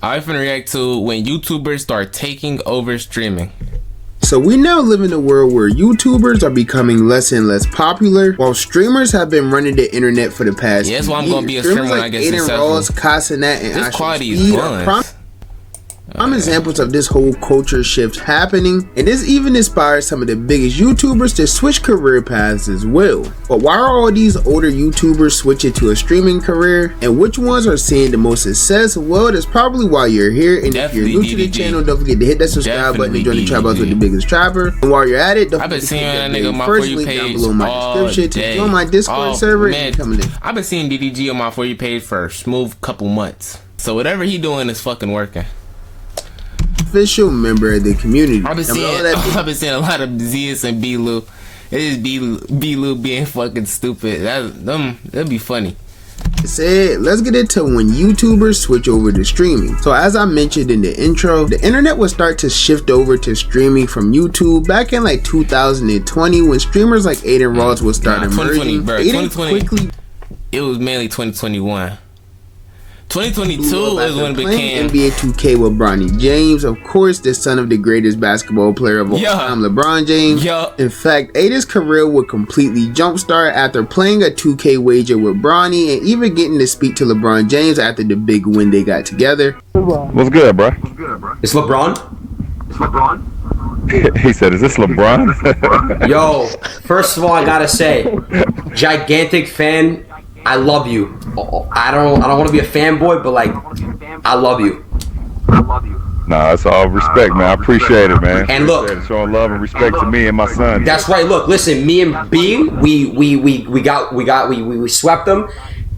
I'm finna react to when YouTubers start taking over streaming. So we now live in a world where YouTubers are becoming less and less popular, while streamers have been running the internet for the past Yeah, that's why I'm years. gonna be a streamer when I get successful. Ross, Casanat, and This quality is buns. Some examples of this whole culture shift happening, and this even inspires some of the biggest YouTubers to switch career paths as well. But why are all these older YouTubers switching to a streaming career, and which ones are seeing the most success? Well, that's probably why you're here, and Definitely if you're new to the channel, don't forget to hit that subscribe button and join the Trap House with the biggest trapper. And while you're at it, don't forget to hit that nigga on my first For You link page down below my description to join my Discord server and come in. I've been seeing DDG on my For You page for a smooth couple months, so whatever he doing is fucking working. Official member of the community. I've been seeing a lot of Zias and B-Lou. It is B-Lou being fucking stupid. That'd be funny. Said, let's get into when YouTubers switch over to streaming. So as I mentioned in the intro, the internet would start to shift over to streaming from YouTube back in like 2020 when streamers like Aiden Ross would start emerging. 2020, it was mainly 2021. 2022 is when it became NBA 2K with Bronny James, of course, the son of the greatest basketball player of all time, LeBron James. In fact, Aiden's career would completely jumpstart after playing a 2K wager with Bronny and even getting to speak to LeBron James after the big win they got together. What's good, bro? It's LeBron? He said, is this LeBron? Yo, first of all, I gotta say, gigantic fan. I love you. I don't want to be a fanboy, but like, I love you. Nah, it's all respect, man. I appreciate it, man. And look, showing love and respect to me and my son. That's right. Look, listen, me and B, we swept them.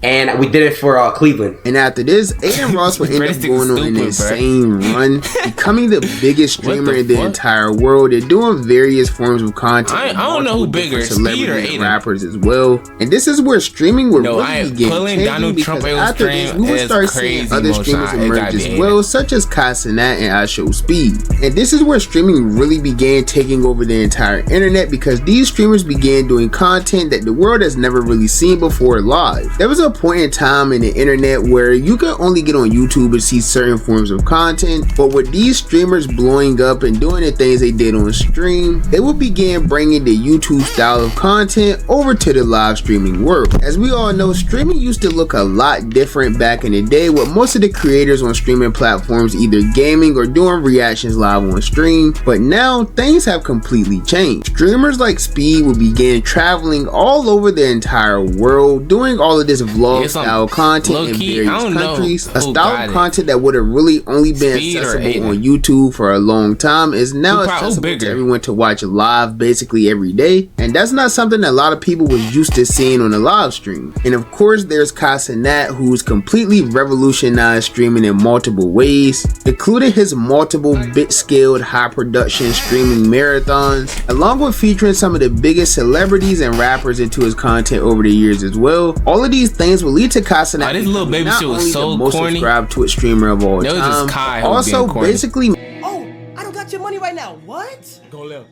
And we did it for Cleveland. And after this, Aiden Ross would end up going on an insane run, becoming the biggest streamer in the entire world. They're doing various forms of content. I don't know who bigger, Speed or Aiden. Rappers as well. And this is where streaming would really begin changing, because after this, we would start seeing other streamers emerge as well, such as Casanat and I Show Speed. And this is where streaming really began taking over the entire internet, because these streamers began doing content that the world has never really seen before live. There was a point in time in the internet where you could only get on YouTube and see certain forms of content, but with these streamers blowing up and doing the things they did on stream, they would begin bringing the YouTube style of content over to the live streaming world. As we all know, streaming used to look a lot different back in the day, with most of the creators on streaming platforms either gaming or doing reactions live on stream, but now things have completely changed. Streamers like Speed will begin traveling all over the entire world, doing all of this vlog style content in various countries. A style of content that would have really only been accessible on YouTube for a long time is now accessible to everyone to watch live basically every day, and that's not something that a lot of people was used to seeing on a live stream. And of course, there's Casanat, who's completely revolutionized streaming in multiple ways, including his multiple bit-scaled high production streaming marathons, along with featuring some of the biggest celebrities and rappers into his content over the years as well. All of these things will lead to Casanat this little baby shit was so the most corny. subscribed Twitch streamer of all time. Also, basically, oh, I don't got your money right now. What? Go live.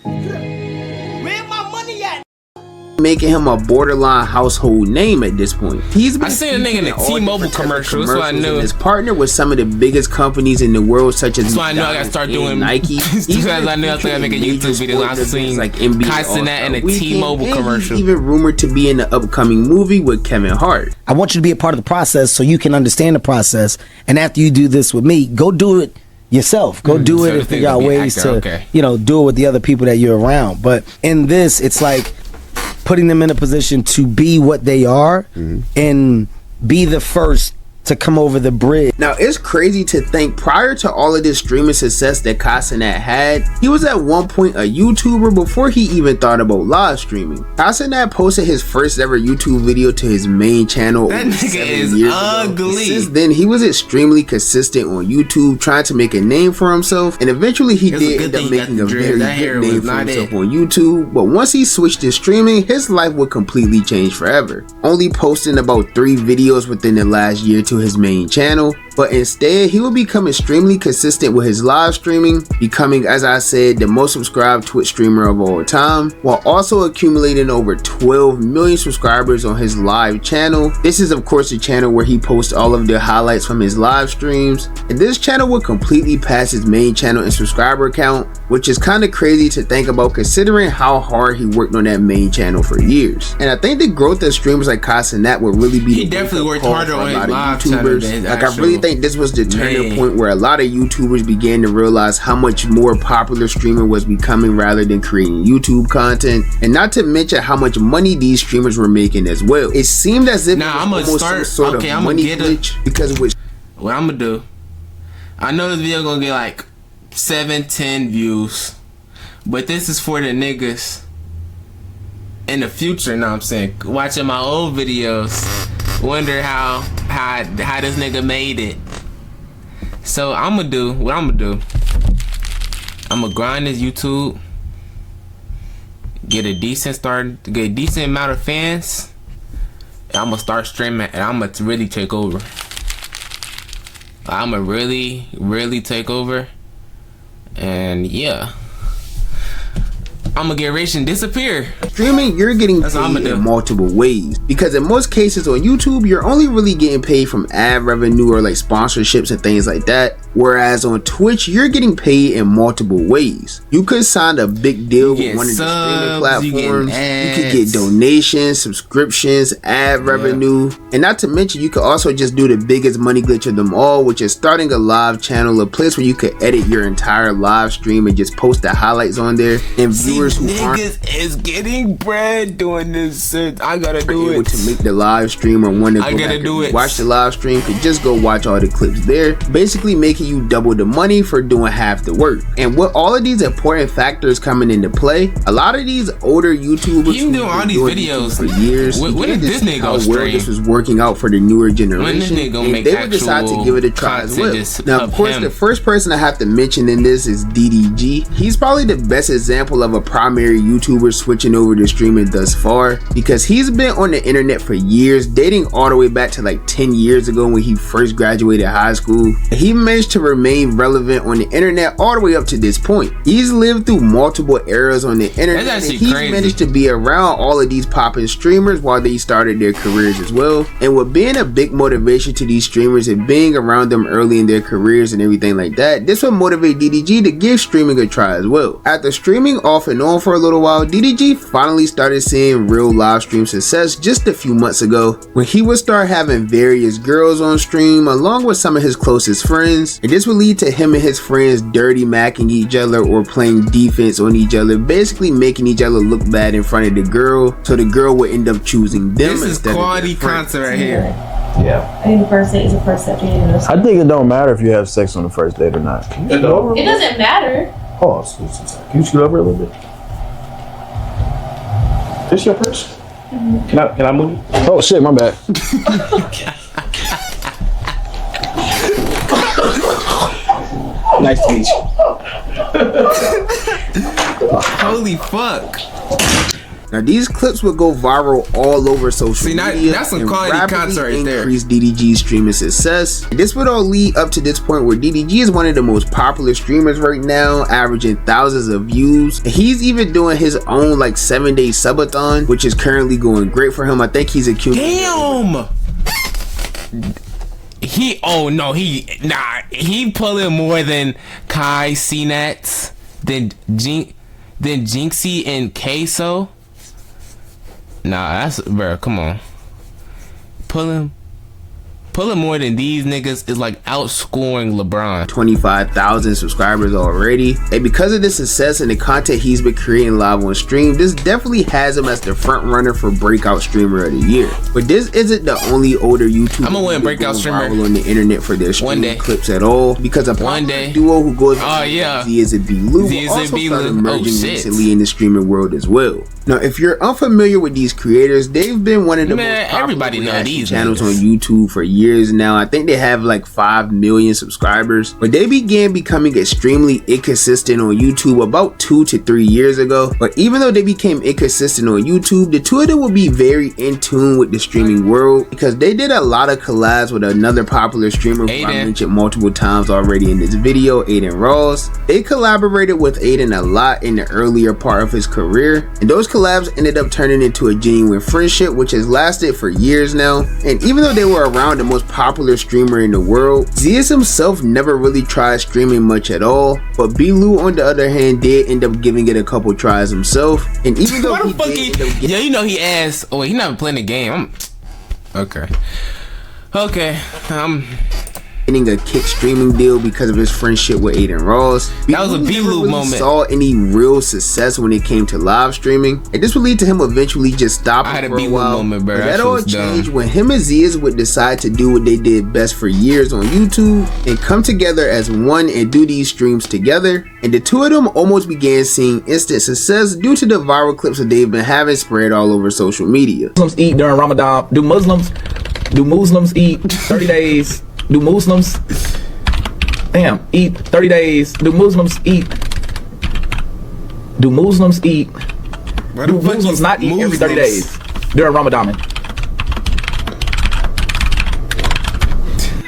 Where my money at? Making him a borderline household name at this point. He's been seen a nigga in a T-Mobile commercial. That's why I knew. His partner with some of the biggest companies in the world, such as I gotta start doing Nike. Because I knew I was gonna make a YouTube video. I've seen like Casanat in a T-Mobile commercial. He's even rumored to be in the upcoming movie with Kevin Hart. I want you to be a part of the process so you can understand the process. And after you do this with me, go do it yourself. Go do it and figure out ways to, you know, do it with the other people that you're around. But in this, it's like putting them in a position to be what they are and be the first to come over the bridge. Now, it's crazy to think prior to all of this streaming success that Casanat had, he was at one point a YouTuber before he even thought about live streaming. Casanat posted his first ever YouTube video to his main channel over 7 years ago. Since then, he was extremely consistent on YouTube, trying to make a name for himself, and eventually he did end up making a very good name for himself on YouTube. But once he switched to streaming, his life would completely change forever. Only posting about 3 videos within the last year to his main channel, but instead he would become extremely consistent with his live streaming, becoming, as I said, the most subscribed Twitch streamer of all time, while also accumulating over 12 million subscribers on his live channel. This is of course the channel where he posts all of the highlights from his live streams, and this channel would completely pass his main channel in subscriber count, which is kind of crazy to think about considering how hard he worked on that main channel for years. And I think the growth of streamers like Casanat would really be he definitely worked harder on his live YouTubers. Like I really think this was the turning point where a lot of YouTubers began to realize how much more popular streaming was becoming rather than creating YouTube content, and not to mention how much money these streamers were making as well. It seemed as if I'm gonna start some sort of money glitch because of which. What I'm gonna do, I know this video gonna get like 7-10 views, but this is for the niggas in the future. Know what I'm saying, watching my old videos, wonder how this nigga made it. So I'm gonna do what I'm gonna do. I'm gonna grind this YouTube, get a decent start, get a decent amount of fans, and I'm gonna start streaming, and I'm gonna really take over. I'm gonna really take over, and yeah, I'm gonna get rich and disappear. Streaming, you're getting paid in multiple ways, because in most cases on YouTube, you're only really getting paid from ad revenue or like sponsorships and things like that. Whereas on Twitch, you're getting paid in multiple ways. You could sign a big deal with one of the streaming platforms. You could get donations, subscriptions, ad revenue, and not to mention you could also just do the biggest money glitch of them all, which is starting a live channel, a place where you could edit your entire live stream and just post the highlights on there. And viewers who niggas is getting bread doing this shit. I gotta do it to make the live stream or want to go back and watch the live stream could just go watch all the clips there, basically making you double the money for doing half the work. And with all of these important factors coming into play, a lot of these older YouTubers who doing all these videos for years, when did this nigga go stream? This was working out for the newer generation, and they would decide to give it a try as well. Now, of course, the first person I have to mention in this is DDG. He's probably the best example of a primary YouTuber switching over to streaming thus far, because he's been on the internet for years, dating all the way back to like 10 years ago when he first graduated high school, and he managed to remain relevant on the internet all the way up to this point. He's lived through multiple eras on the internet, and he's managed to be around all of these popping streamers while they started their careers as well. And with being a big motivation to these streamers and being around them early in their careers and everything like that, this would motivate DDG to give streaming a try as well. After streaming off and on for a little while, DDG finally started seeing real live stream success just a few months ago, when he would start having various girls on stream along with some of his closest friends, and this would lead to him and his friends dirty macking each other or playing defense on each other, basically making each other look bad in front of the girl, so the girl would end up choosing them. This is quality content right here. Yeah. I think the first date is the first step. I think it don't matter if you have sex on the first date or not. It doesn't matter. Pause. Can you scoot over a little bit? This your purse? Mm-hmm. Can I move? Oh shit, my bad. Nice to meet you. Holy fuck. Now these clips would go viral all over social media. That's some quality content right there. Increase DDG's streaming success. And this would all lead up to this point where DDG is one of the most popular streamers right now, averaging thousands of views. And he's even doing his own like 7-day subathon, which is currently going great for him. I think he's accumulating. Damn. He pulling more than Kai Cenats, than Jinxie and Queso. Nah, that's, bro, come on. Pulling more than these niggas is like outscoring LeBron. 25,000 subscribers already. And because of this success and the content he's been creating live on stream, this definitely has him as the front runner for breakout streamer of the year. But this isn't the only older YouTuber I'm gonna win breakout streamer on the internet for their streaming clips at all, because a popular duo who goes Z is a B-Lou also started emerging recently in the streaming world as well. Now, if you're unfamiliar with these creators, they've been one of the most popular channels on YouTube for years now. I think they have like 5 million subscribers, but they began becoming extremely inconsistent on YouTube about 2 to 3 years ago. But even though they became inconsistent on YouTube, the two of them will be very in tune with the streaming world because they did a lot of collabs with another popular streamer who I mentioned multiple times already in this video, Aiden Ross. They collaborated with Aiden a lot in the earlier part of his career, and those collabs ended up turning into a genuine friendship which has lasted for years now. And even though they were around the most popular streamer in the world, Zias himself never really tried streaming much at all, but B-Lou on the other hand did end up giving it a couple tries himself. And even though yeah, you know he asked, oh wait, he not playing the game. Okay getting a kick streaming deal because of his friendship with Aiden Ross. That was a B-Lou moment. Saw any real success when it came to live streaming, and this would lead to him eventually just stopping for a while. Moment, bro. That all changed when him and Zias would decide to do what they did best for years on YouTube and come together as one and do these streams together. And the two of them almost began seeing instant success due to the viral clips that they've been having spread all over social media. Muslims eat during Ramadan. Do Muslims eat 30 days? Do Muslims eat 30 days? Do Muslims eat? Do Muslims not eat every 30 days during Ramadan?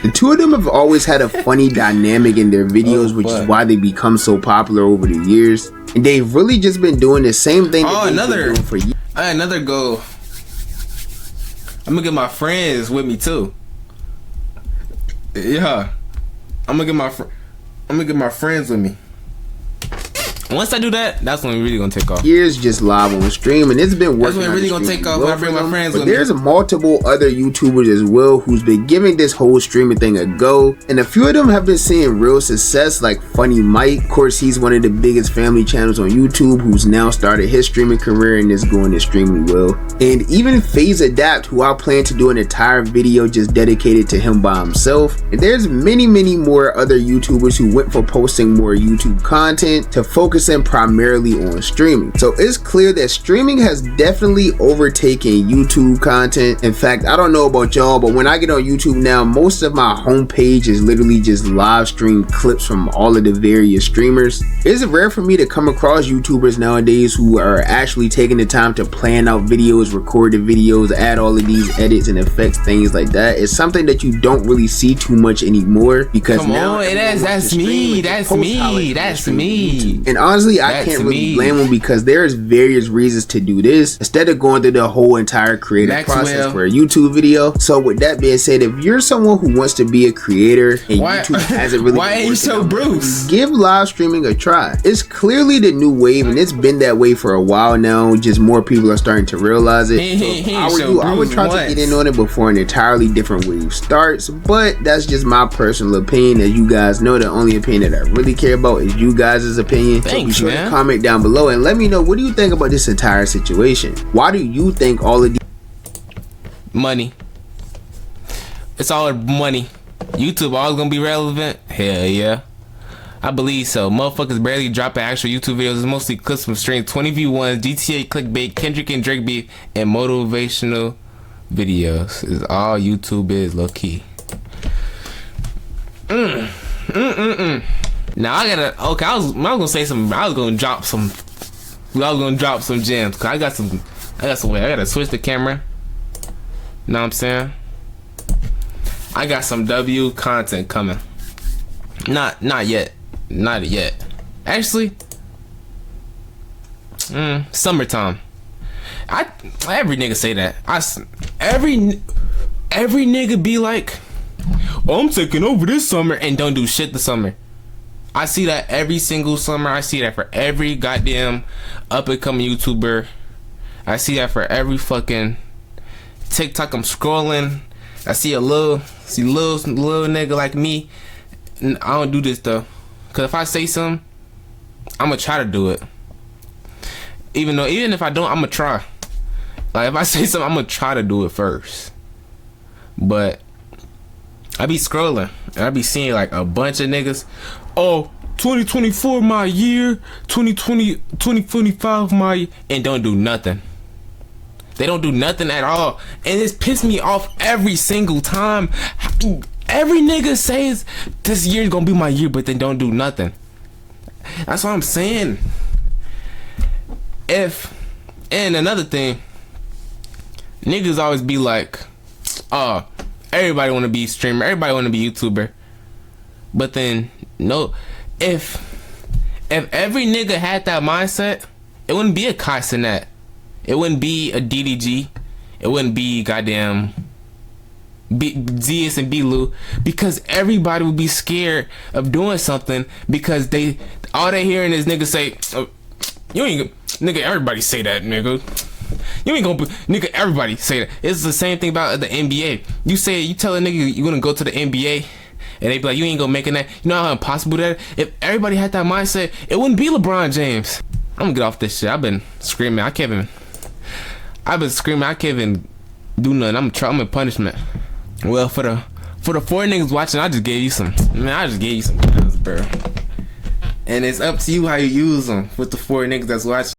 The two of them have always had a funny dynamic in their videos, which is why they become so popular over the years. And they've really just been doing the same thing that they've been doing for years. Another goal. I'm gonna get my friends with me too. Yeah, I'm gonna get my friends with me. Once I do that, that's when we really gonna take off. Years just live on stream, and it's been working. That's when really gonna take off when I bring my friends with me. There's multiple other YouTubers as well who's been giving this whole streaming thing a go, and a few of them have been seeing real success, like Funny Mike. Of course, he's one of the biggest family channels on YouTube who's now started his streaming career and is going extremely well. And even FaZe Adapt, who I plan to do an entire video just dedicated to him by himself. And there's many more other YouTubers who went for posting more YouTube content to focusing primarily on streaming. So it's clear that streaming has definitely overtaken YouTube content. In fact, I don't know about y'all, but when I get on YouTube now, most of my homepage is literally just live stream clips from all of the various streamers. It's rare for me to come across YouTubers nowadays who are actually taking the time to plan out videos, record the videos, add all of these edits and effects, things like that. It's something that you don't really see too much anymore because that's me. And honestly, I can't really blame them because there's various reasons to do this instead of going through the whole entire creative process for a YouTube video. So with that being said, if you're someone who wants to be a creator and YouTube hasn't really why ain't you so Bruce? Give live streaming a try. It's clearly the new wave and it's been that way for a while now. Just more people are starting to realize it. So I would try to get in on it before an entirely different wave starts, but that's just my personal opinion. As you guys know, the only opinion that I really care about is you guys' opinion. Thanks, so be sure to comment down below and let me know, what do you think about this entire situation? Why do you think all of these money? It's all money. YouTube always gonna be relevant? Hell yeah, I believe so. Motherfuckers barely dropping actual YouTube videos. It's mostly clips from stream, 20 view ones, GTA clickbait, Kendrick and Drake beef, and motivational videos. Is all YouTube is, low key. Now I gotta, okay, I was gonna say something. I was gonna drop some gems. Cause I got some way. I gotta switch the camera. Know what I'm saying? I got some W content coming. Not yet. Actually, summertime. Every nigga say that. Every nigga be like, oh, I'm taking over this summer and don't do shit this summer. I see that every single summer. I see that for every goddamn up and coming YouTuber. I see that for every fucking TikTok I'm scrolling. I see a little nigga like me. I don't do this though, cause if I say something, I'ma try to do it. Even if I don't, I'ma try. Like if I say something, I'ma try to do it first. But I be scrolling and I be seeing like a bunch of niggas. Oh, 2024 my year, 2025 my year, and don't do nothing. They don't do nothing at all, and it's pissed me off every single time. Every nigga says this year's gonna be my year, but they don't do nothing. That's what I'm saying. And another thing, niggas always be like, oh, everybody want to be streamer, everybody want to be YouTuber, but then no, if every nigga had that mindset, it wouldn't be a Cassinet, it wouldn't be a DDG, it wouldn't be goddamn Zeus and B-Lou, because everybody would be scared of doing something because all they hearing is niggas say, oh, you ain't nigga, everybody say that, nigga. You ain't gonna, nigga, everybody say that. It's the same thing about the NBA. You tell a nigga you gonna go to the NBA, and they be like, you ain't gonna make it that. You know how impossible that is? If everybody had that mindset, it wouldn't be LeBron James. I'm gonna get off this shit. I've been screaming. I can't even do nothing. I'm in punishment. Well, for the 4 niggas watching, I just gave you some guns, bro. And it's up to you how you use them with the 4 niggas that's watching.